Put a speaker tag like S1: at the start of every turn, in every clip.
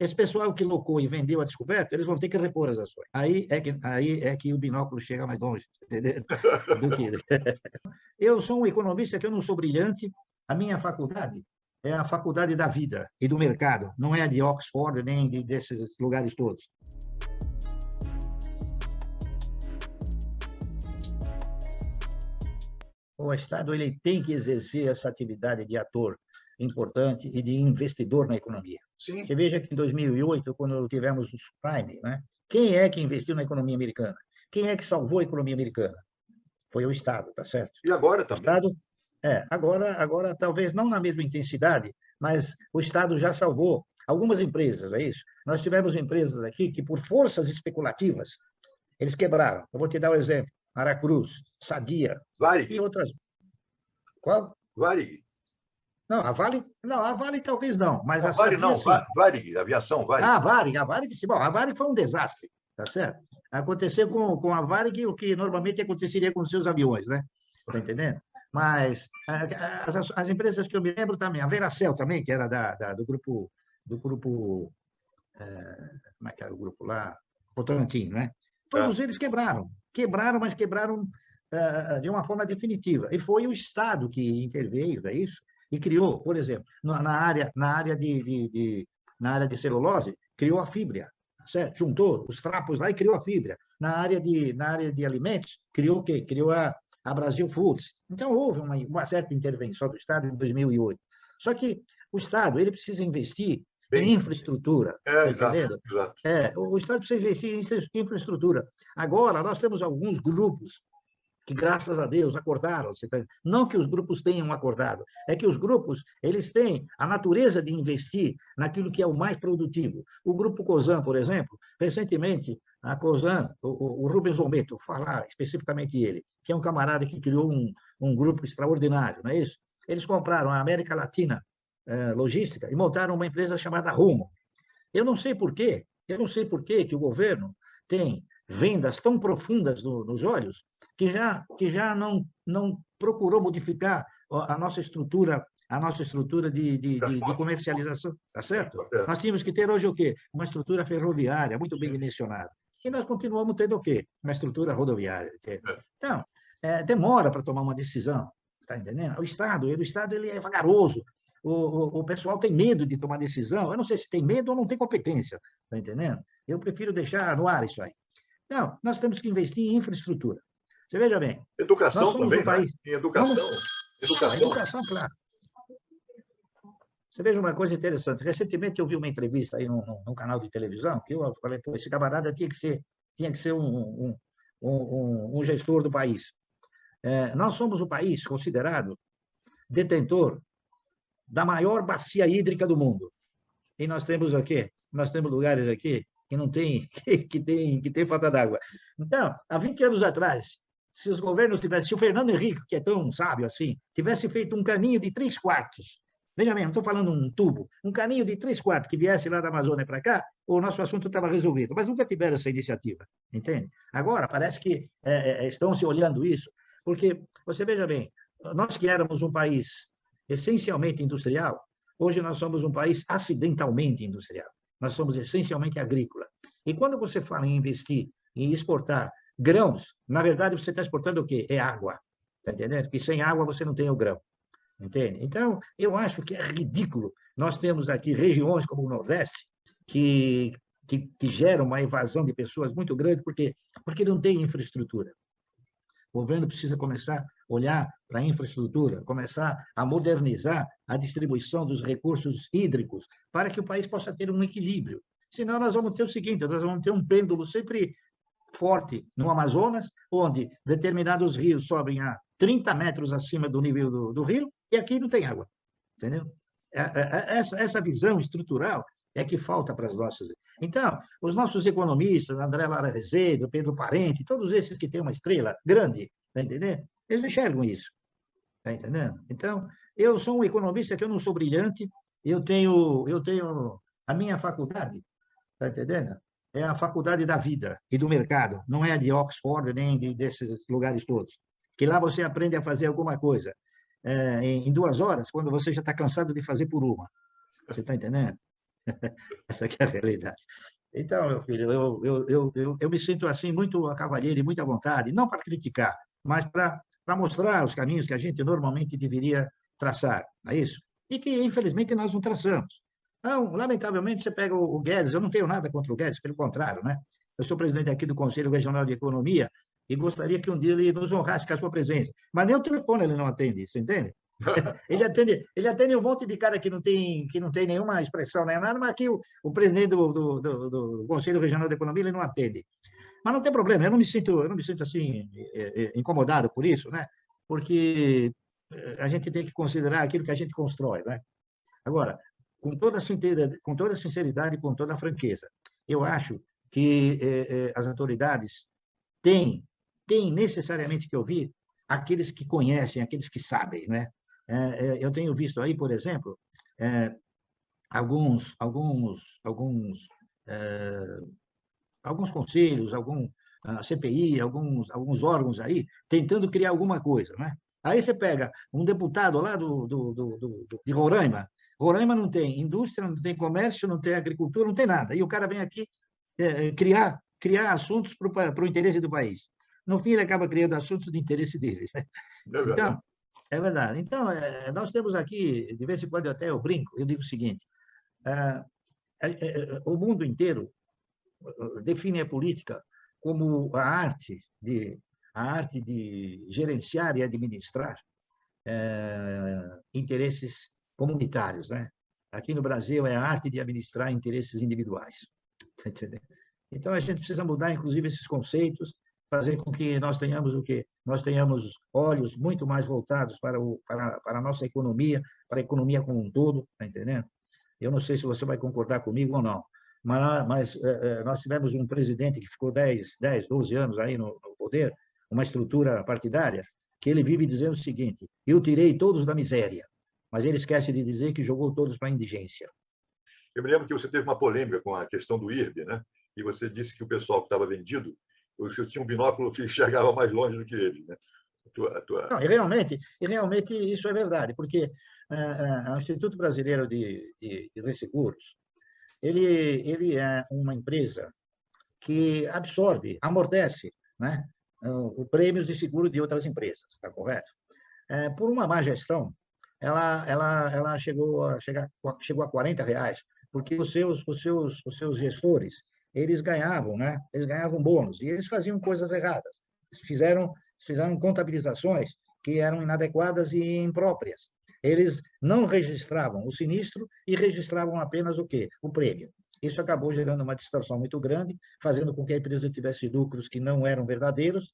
S1: esse pessoal que locou e vendeu a descoberta, eles vão ter que repor as ações. Aí é que o binóculo chega mais longe, entendeu? Do que... Eu sou um economista que eu não sou brilhante, a minha faculdade é a faculdade da vida e do mercado, não é a de Oxford nem desses lugares todos. O Estado ele tem que exercer essa atividade de ator importante e de investidor na economia.
S2: Sim.
S1: Você veja que em 2008, quando tivemos o subprime, né? Quem é que investiu na economia americana? Quem é que salvou a economia americana? Foi o Estado, tá certo?
S2: E agora
S1: O
S2: também.
S1: Estado, agora talvez não na mesma intensidade, mas o Estado já salvou algumas empresas, é isso? Nós tivemos empresas aqui que, por forças especulativas, eles quebraram. Eu vou te dar um exemplo. Aracruz, Sadia
S2: Varig.
S1: e outras. Qual?
S2: Varig.
S1: Não, a Vale talvez não, mas
S2: Não,
S1: a
S2: Varig
S1: Sadia
S2: não,
S1: sim.
S2: Varig, aviação, Varig.
S1: A Varig, sim. Bom, a Varig foi um desastre, tá certo? Aconteceu com a Varig o que normalmente aconteceria com os seus aviões, né? Tá entendendo? Mas as empresas que eu me lembro também, a Veracel também, que era do grupo, como é que era o grupo lá? Votorantim, né? Todos eles quebraram, mas quebraram de uma forma definitiva. E foi o Estado que interveio, não é isso? E criou, por exemplo, na área de celulose, criou a fibra, certo? Juntou os trapos lá e criou a fibra. Na área de alimentos, criou o quê? Criou a Brasil Foods. Então, houve uma certa intervenção do Estado em 2008. Só que o Estado ele precisa investir em infraestrutura, está
S2: Exato,
S1: entendendo?
S2: exato.
S1: O Estado precisa investir em infraestrutura. Agora, nós temos alguns grupos que, graças a Deus, acordaram. Não que os grupos tenham acordado, é que os grupos eles têm a natureza de investir naquilo que é o mais produtivo. O Grupo Cosan, por exemplo, recentemente, a Cosan, o Rubens Ometo, falar especificamente ele, que é um camarada que criou um grupo extraordinário, não é isso? Eles compraram a América Latina Logística e montaram uma empresa chamada Rumo. Eu não sei por quê que o governo tem vendas tão profundas nos olhos que já não procurou modificar a nossa estrutura de
S2: Transporte.
S1: comercialização, tá certo?
S2: É.
S1: Nós tínhamos que ter hoje o quê? Uma estrutura ferroviária muito bem dimensionada. E nós continuamos tendo o quê? Uma estrutura rodoviária. Então, demora para tomar uma decisão, está entendendo? O Estado ele é vagaroso. O pessoal tem medo de tomar decisão. Eu não sei se tem medo ou não tem competência, está entendendo? Eu prefiro deixar no ar isso aí. Não, nós temos que investir em infraestrutura. Você veja bem, nós
S2: Educação
S1: somos
S2: também,
S1: um país...
S2: né? Em educação.
S1: A educação, claro. Você veja uma coisa interessante. Recentemente eu vi uma entrevista aí num canal de televisão que eu falei, pô, esse camarada tinha que ser um gestor do país. Nós somos o país considerado detentor da maior bacia hídrica do mundo. E nós temos aqui, nós temos lugares aqui que não tem, que tem falta d'água. Então, há 20 anos atrás, se os governos tivessem, se o Fernando Henrique, que é tão sábio assim, tivesse feito um caninho de 3/4, veja bem, não estou falando um tubo, um caninho de 3/4 que viesse lá da Amazônia para cá, o nosso assunto estava resolvido. Mas nunca tiveram essa iniciativa, entende? Agora, parece que estão se olhando isso, porque, você veja bem, nós que éramos um país essencialmente industrial, hoje nós somos um país acidentalmente industrial. Nós somos essencialmente agrícola. E quando você fala em investir, em exportar grãos, na verdade você está exportando o quê? É água. Está entendendo? Porque sem água você não tem o grão. Entende? Então, eu acho que é ridículo. Nós temos aqui regiões como o Nordeste que geram uma evasão de pessoas muito grande porque não tem infraestrutura. O governo precisa começar a olhar para a infraestrutura, começar a modernizar a distribuição dos recursos hídricos para que o país possa ter um equilíbrio. Senão, nós vamos ter o seguinte, nós vamos ter um pêndulo sempre forte no Amazonas, onde determinados rios sobem a 30 metros acima do nível do rio, e aqui não tem água. Entendeu? Essa visão estrutural é que falta para as nossas. Então, os nossos economistas, André Lara Rezende, Pedro Parente, todos esses que têm uma estrela grande, está entendendo? Eles não enxergam isso, está entendendo? Então, eu sou um economista que eu não sou brilhante, eu tenho a minha faculdade, está entendendo? É a faculdade da vida e do mercado, não é a de Oxford nem desses lugares todos. Que lá você aprende a fazer alguma coisa em 2 horas, quando você já está cansado de fazer por uma. Você está entendendo? Essa aqui é a realidade. Então, meu filho, eu me sinto assim muito a cavalheiro e muita vontade, não para criticar, mas para mostrar os caminhos que a gente normalmente deveria traçar, não é isso? E que, infelizmente, nós não traçamos. Então, lamentavelmente, você pega o Guedes, eu não tenho nada contra o Guedes, pelo contrário, né? Eu sou presidente aqui do Conselho Regional de Economia e gostaria que um dia ele nos honrasse com a sua presença. Mas nem o telefone ele não atende, você entende? Ele atende um monte de cara que não tem nenhuma expressão, nem nada, mas aqui o presidente do Conselho Regional de Economia ele não atende. Mas não tem problema, eu não me sinto assim incomodado por isso, né? Porque a gente tem que considerar aquilo que a gente constrói, né? Agora, com toda a sinceridade e com toda a franqueza, eu acho que as autoridades têm necessariamente que ouvir aqueles que conhecem, aqueles que sabem, né? Eu tenho visto aí, por exemplo, é, alguns é, alguns conselhos, algum CPI, alguns órgãos aí tentando criar alguma coisa, né? Aí você pega um deputado lá de Roraima. Roraima não tem indústria, não tem comércio, não tem agricultura, não tem nada. E o cara vem aqui criar assuntos para o interesse do país. No fim, ele acaba criando assuntos de interesse deles, né?
S2: É verdade.
S1: Então, é verdade. Então, nós temos aqui, de vez em quando até eu brinco, eu digo o seguinte: ah, o mundo inteiro define a política como a arte de gerenciar e administrar interesses comunitários, né? Aqui no Brasil é a arte de administrar interesses individuais. Tá entendendo? Então a gente precisa mudar, inclusive, esses conceitos, fazer com que nós tenhamos o quê? Nós tenhamos olhos muito mais voltados para a nossa economia, para a economia como um todo, tá entendendo? Eu não sei se você vai concordar comigo ou não, mas nós tivemos um presidente que ficou 12 anos aí no poder, uma estrutura partidária, que ele vive dizendo o seguinte: eu tirei todos da miséria, mas ele esquece de dizer que jogou todos para a indigência.
S2: Eu me lembro que você teve uma polêmica com a questão do IRB, né? E você disse que o pessoal que estava vendido, eu tinha um binóculo que enxergava mais longe do que eles, né?
S1: Não, e realmente isso é verdade, porque o Instituto Brasileiro de Resseguros, ele é uma empresa que absorve, amortece, né, o prêmios de seguro de outras empresas, está correto? Por uma má gestão, ela chegou a R$ 40, porque os seus gestores, eles ganhavam, né? Eles ganhavam bônus e eles faziam coisas erradas. Fizeram, fizeram contabilizações que eram inadequadas e impróprias. Eles não registravam o sinistro e registravam apenas o quê? O prêmio. Isso acabou gerando uma distorção muito grande, fazendo com que a empresa tivesse lucros que não eram verdadeiros,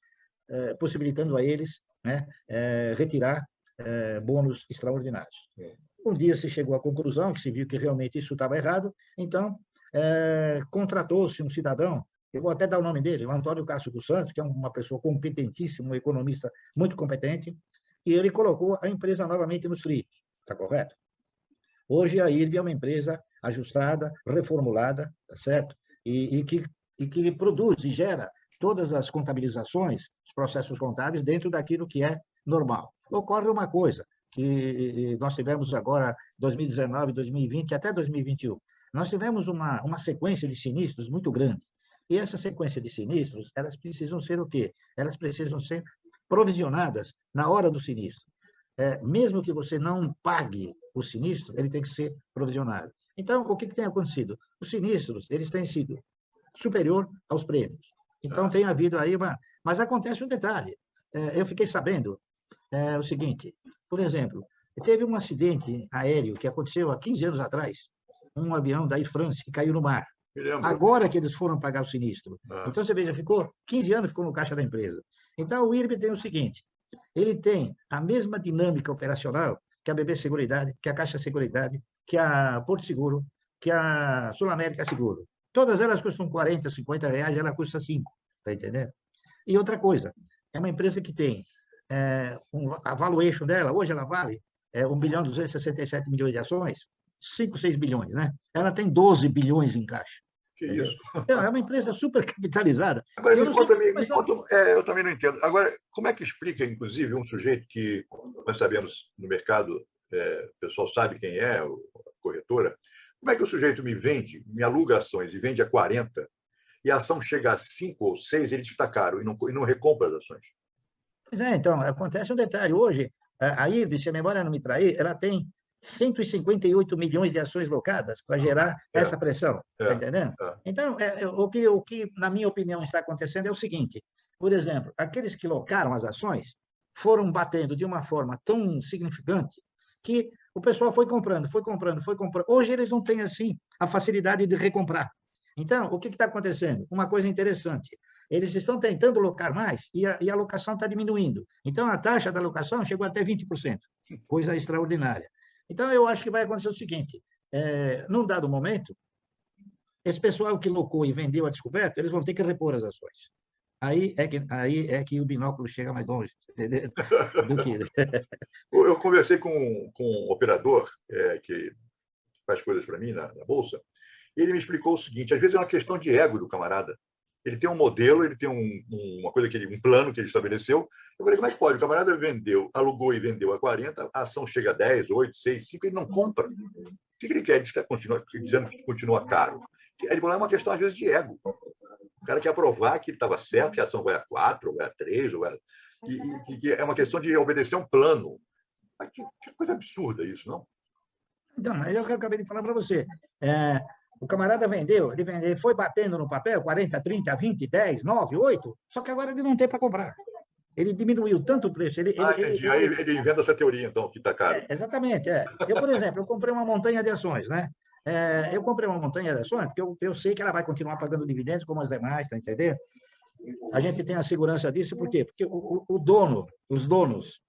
S1: possibilitando a eles, né, retirar bônus extraordinários. Um dia se chegou à conclusão que se viu que realmente isso estava errado, então contratou-se um cidadão, eu vou até dar o nome dele, o Antônio Castro dos Santos, que é uma pessoa competentíssima, um economista muito competente, e ele colocou a empresa novamente nos trilhos, está correto? Hoje a IRB é uma empresa ajustada, reformulada, tá certo? E que produz e gera todas as contabilizações, os processos contábeis dentro daquilo que é normal. Ocorre uma coisa, que nós tivemos agora 2019, 2020 até 2021. Nós tivemos uma sequência de sinistros muito grande. E essa sequência de sinistros, elas precisam ser o quê? Elas precisam ser provisionadas na hora do sinistro. Mesmo que você não pague o sinistro, ele tem que ser provisionado. Então, o que tem acontecido? Os sinistros, eles têm sido superior aos prêmios. Então, tem havido aí uma... Mas acontece um detalhe. Eu fiquei sabendo o seguinte, por exemplo, teve um acidente aéreo que aconteceu há 15 anos atrás, um avião da Air France que caiu no mar. Agora que eles foram pagar o sinistro. Então, você veja, ficou 15 anos ficou no caixa da empresa. Então, o IRB tem o seguinte, ele tem a mesma dinâmica operacional que a BB Seguridade, que a Caixa Seguridade, que a Porto Seguro, que a Sul América Seguro. Todas elas custam 40, 50 reais, ela custa 5, está entendendo? E outra coisa, é uma empresa que tem a valuation dela, hoje ela vale 1.267 bilhões de ações, 5, 6 bilhões, né? Ela tem 12 bilhões em caixa.
S2: Que
S1: entendeu?
S2: isso?
S1: Então, é uma empresa super capitalizada.
S2: Agora,
S1: Eu
S2: me
S1: não sei
S2: conta,
S1: mas
S2: eu também não entendo. Agora, como é que explica, inclusive, um sujeito que nós sabemos no mercado, o pessoal sabe quem é, a corretora, Como é que o sujeito me aluga ações e vende a 40, e a ação chega a 5 ou 6, ele diz que está caro e não recompra as ações?
S1: Pois é, então, acontece um detalhe. Hoje, a IRB, se a memória não me trair, ela tem 158 milhões de ações locadas para gerar essa pressão. Está entendendo? Então, o que, na minha opinião, está acontecendo é o seguinte: por exemplo, aqueles que locaram as ações foram batendo de uma forma tão significante que o pessoal foi comprando, foi comprando, foi comprando. Hoje eles não têm, assim, a facilidade de recomprar. Então, o que está acontecendo? Uma coisa interessante. Eles estão tentando locar mais e a locação está diminuindo. Então, a taxa da locação chegou até 20%, coisa extraordinária. Então, eu acho que vai acontecer o seguinte: num dado momento, esse pessoal que locou e vendeu a descoberto, eles vão ter que repor as ações. Aí é que o binóculo chega mais longe, entendeu? Do que...
S2: Eu conversei com um operador que faz coisas para mim na Bolsa, e ele me explicou o seguinte: às vezes é uma questão de ego do camarada. Ele tem um modelo, ele tem uma coisa um plano que ele estabeleceu. Eu falei, como é que pode? O camarada alugou e vendeu a 40, a ação chega a 10, 8, 6, 5, ele não compra. O que ele quer? Ele diz que dizendo que continua caro. Ele falou, é uma questão, às vezes, de ego. O cara quer provar que ele estava certo, que a ação vai a 4, ou vai a 3, e que é uma questão de obedecer a um plano. Mas que coisa absurda isso, não?
S1: Então, mas eu acabei de falar para você. O camarada vendeu, ele foi batendo no papel 40, 30, 20, 10, 9, 8, só que agora ele não tem para comprar. Ele diminuiu tanto o preço.
S2: Entendi. Aí ele inventa essa teoria, então, que está caro.
S1: Exatamente. Eu, por exemplo, eu comprei uma montanha de ações, né? Eu comprei uma montanha de ações porque eu sei que ela vai continuar pagando dividendos como as demais, tá entendendo? A gente tem a segurança disso, por quê? Porque os donos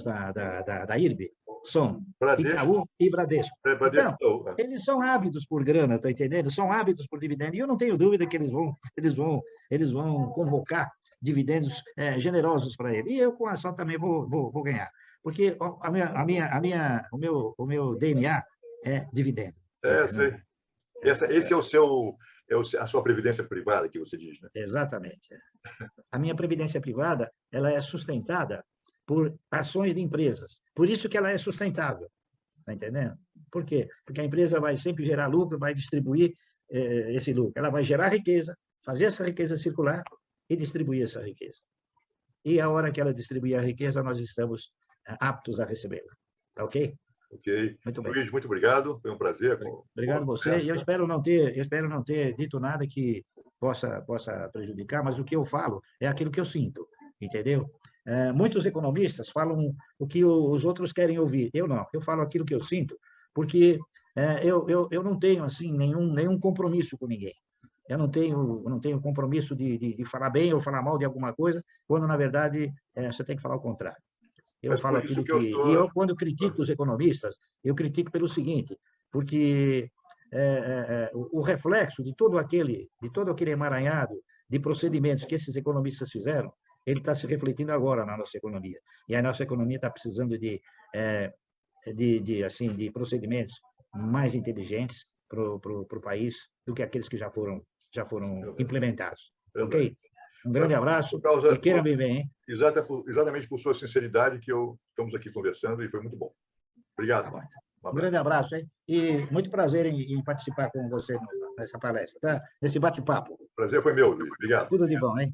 S1: da IRB são Itaú e Bradesco. Então, eles são ávidos por grana, tá entendendo? São ávidos por dividendos. E eu não tenho dúvida que eles vão convocar dividendos generosos para ele. E eu, com a ação, também vou ganhar. Porque o meu DNA é dividendo.
S2: Sei. Esse é a sua previdência privada que você diz, né?
S1: Exatamente. A minha previdência privada, ela é sustentada por ações de empresas. Por isso que ela é sustentável. Está entendendo? Por quê? Porque a empresa vai sempre gerar lucro, vai distribuir esse lucro. Ela vai gerar riqueza, fazer essa riqueza circular e distribuir essa riqueza. E a hora que ela distribuir a riqueza, nós estamos aptos a recebê-la. Tá ok?
S2: Ok.
S1: Muito bem.
S2: Luiz, muito obrigado. Foi um prazer.
S1: Obrigado a você. E eu espero não ter dito nada que possa prejudicar, mas o que eu falo é aquilo que eu sinto, entendeu? Muitos economistas falam o que os outros querem ouvir. Eu não. Eu falo aquilo que eu sinto, porque eu não tenho assim nenhum compromisso com ninguém. Eu não tenho compromisso de falar bem ou falar mal de alguma coisa, quando, na verdade, você tem que falar o contrário. Eu falo aquilo que... E eu, quando critico os economistas, eu critico pelo seguinte, porque o reflexo de todo aquele emaranhado de procedimentos que esses economistas fizeram, ele está se refletindo agora na nossa economia. E a nossa economia está precisando de procedimentos mais inteligentes para o país do que aqueles que já foram implementados. Ok? Um grande abraço e queira me bem, hein?
S2: Exatamente por sua sinceridade que estamos aqui conversando e foi muito bom. Obrigado.
S1: Tá, um grande abraço, hein? E muito prazer em participar com você nessa palestra, tá? Nesse bate-papo.
S2: Prazer foi meu, Luiz. Obrigado.
S1: Tudo de bom, hein?